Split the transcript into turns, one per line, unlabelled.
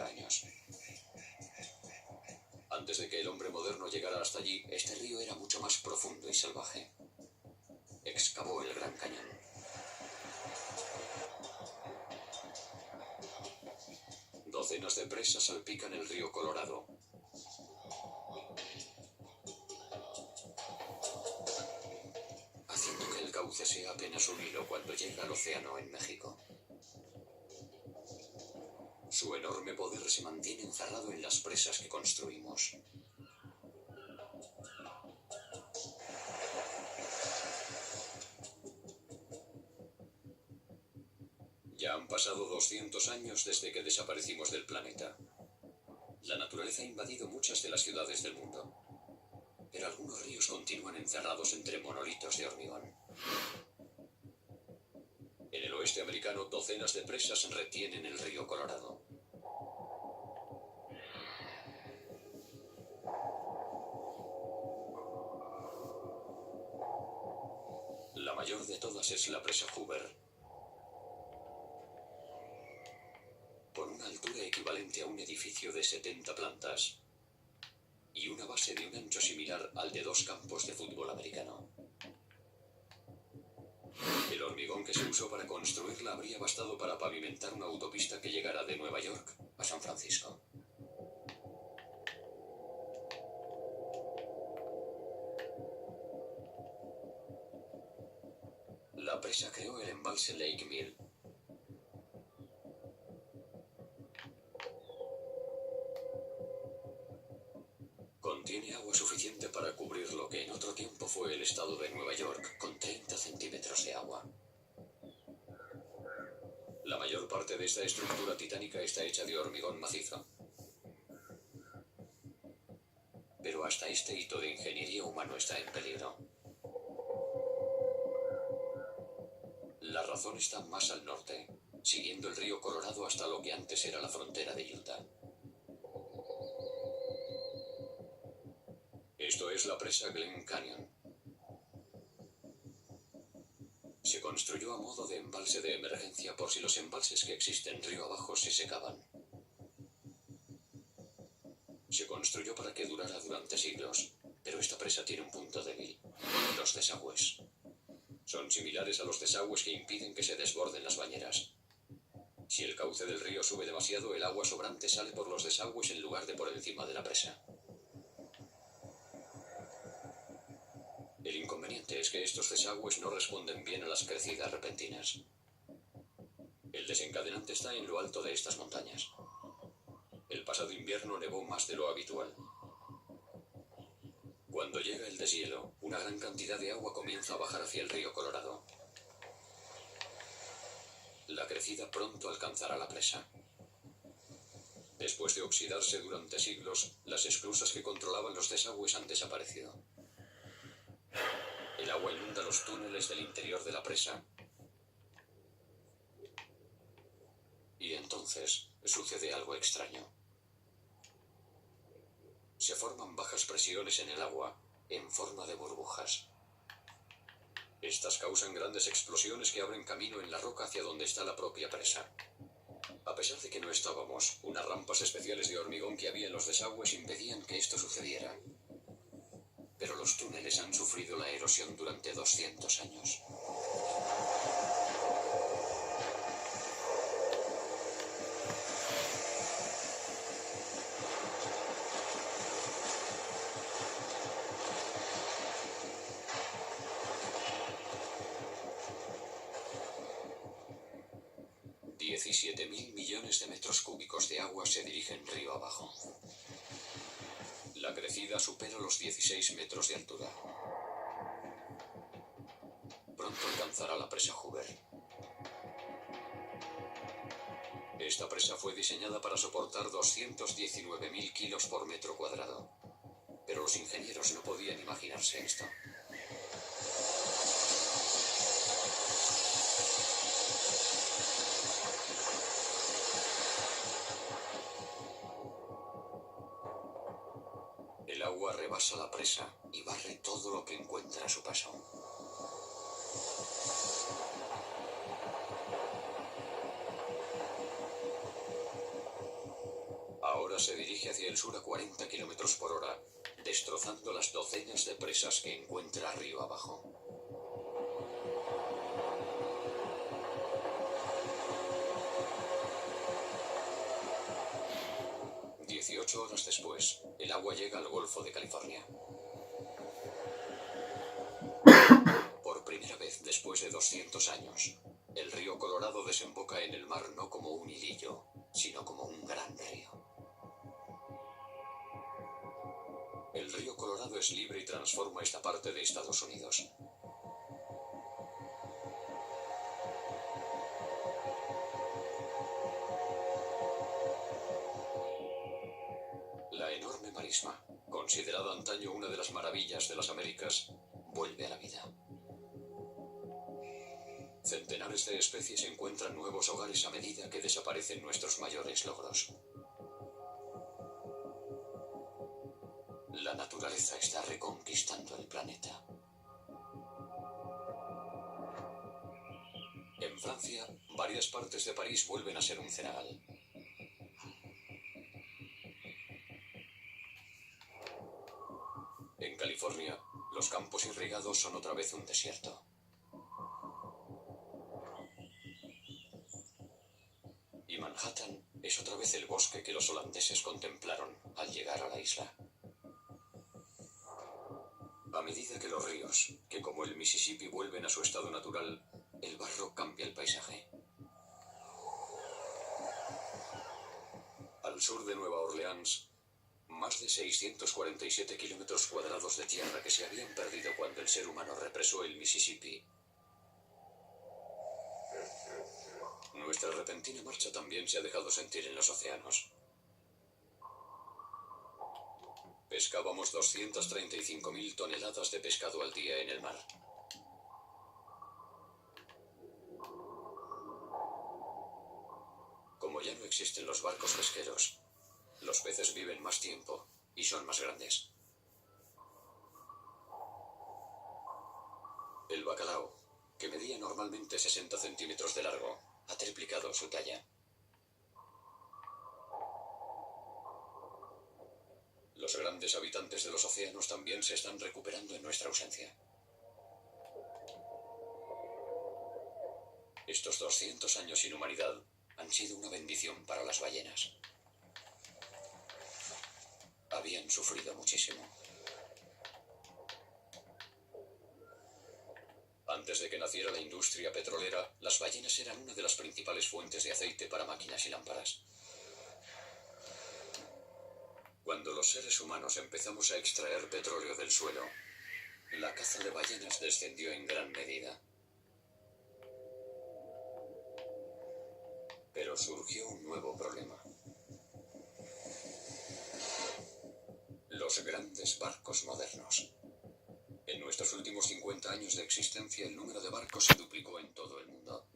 años. Antes de que el hombre moderno llegara hasta allí, este río era mucho más profundo y salvaje. Excavó el Gran Cañón. Docenas de presas salpican el río Colorado. Haciendo que el cauce sea apenas un hilo cuando llega al océano en México. Su enorme poder se mantiene encerrado en las presas que construimos. Ya han pasado 200 años desde que desaparecimos del planeta. La naturaleza ha invadido muchas de las ciudades del mundo, pero algunos ríos continúan encerrados entre monolitos de hormigón. En el oeste americano, docenas de presas retienen el río Colorado. La mayor de todas es la presa Hoover. Por una altura equivalente a un edificio de 70 plantas y una base de un ancho similar al de 2 campos de fútbol americano. El hormigón que se usó para construirla habría bastado para pavimentar una autopista que llegara de Nueva York a San Francisco. La presa creó el embalse Lake Mill. Contiene agua suficiente para cubrir lo que en otro tiempo fue el estado de Nueva York, con 30 centímetros de agua. La mayor parte de esta estructura titánica está hecha de hormigón macizo. Pero hasta este hito de ingeniería humano está en peligro. La razón está más al norte, siguiendo el río Colorado hasta lo que antes era la frontera de Utah. Esto es la presa Glen Canyon. Se construyó a modo de embalse de emergencia por si los embalses que existen río abajo se secaban. Se construyó para que durara durante siglos, pero esta presa tiene un punto débil: los desagües. Son similares a los desagües que impiden que se desborden las bañeras. Si el cauce del río sube demasiado, el agua sobrante sale por los desagües en lugar de por encima de la presa. El inconveniente es que estos desagües no responden bien a las crecidas repentinas. El desencadenante está en lo alto de estas montañas. El pasado invierno nevó más de lo habitual. Cuando llega el deshielo, una gran cantidad de agua comienza a bajar hacia el río Colorado. La crecida pronto alcanzará la presa. Después de oxidarse durante siglos, las esclusas que controlaban los desagües han desaparecido. El agua inunda los túneles del interior de la presa. Y entonces sucede algo extraño. Se forman bajas presiones en el agua, en forma de burbujas. Estas causan grandes explosiones que abren camino en la roca hacia donde está la propia presa. A pesar de que no estábamos, unas rampas especiales de hormigón que había en los desagües impedían que esto sucediera. Pero los túneles han sufrido la erosión durante 200 años. $17.000 millones de metros cúbicos de agua se dirigen río abajo. La crecida supera los 16 metros de altura. Pronto alcanzará la presa Hoover. Esta presa fue diseñada para soportar 219.000 kilos por metro cuadrado. Pero los ingenieros no podían imaginarse esto. El agua rebasa la presa y barre todo lo que encuentra a su paso. ahora se dirige hacia el sur a 40 kilómetros por hora, destrozando las docenas de presas que encuentra río abajo. Dieciocho horas después, el agua llega al Golfo de California. Por primera vez después de 200 años, el río Colorado desemboca en el mar no como un hilillo, sino como un gran río. El río Colorado es libre y transforma esta parte de Estados Unidos. La enorme marisma, considerada antaño una de las maravillas de las Américas, vuelve a la vida. Centenares de especies encuentran nuevos hogares a medida que desaparecen nuestros mayores logros. La naturaleza está reconquistando el planeta. En Francia, varias partes de París vuelven a ser un cenagal. En California, los campos irrigados son otra vez un desierto. Y Manhattan es otra vez el bosque que los holandeses contemplaron al llegar a la isla. A medida que los ríos, que como el Mississippi vuelven a su estado natural, el barro cambia el paisaje. Al sur de Nueva Orleans, más de 647 kilómetros cuadrados de tierra que se habían perdido cuando el ser humano represó el Mississippi. Nuestra repentina marcha también se ha dejado sentir en los océanos. Pescábamos 235.000 toneladas de pescado al día en el mar. Como ya no existen los barcos pesqueros, los peces viven más tiempo y son más grandes. El bacalao, que medía normalmente 60 centímetros de largo, ha triplicado su talla. Los grandes habitantes de los océanos también se están recuperando en nuestra ausencia. Estos 200 años sin humanidad han sido una bendición para las ballenas. Habían sufrido muchísimo. Antes de que naciera la industria petrolera, las ballenas eran una de las principales fuentes de aceite para máquinas y lámparas. Cuando los seres humanos empezamos a extraer petróleo del suelo, la caza de ballenas descendió en gran medida. Pero surgió un nuevo problema. Los grandes barcos modernos. En nuestros últimos 50 años de existencia, el número de barcos se duplicó en todo el mundo.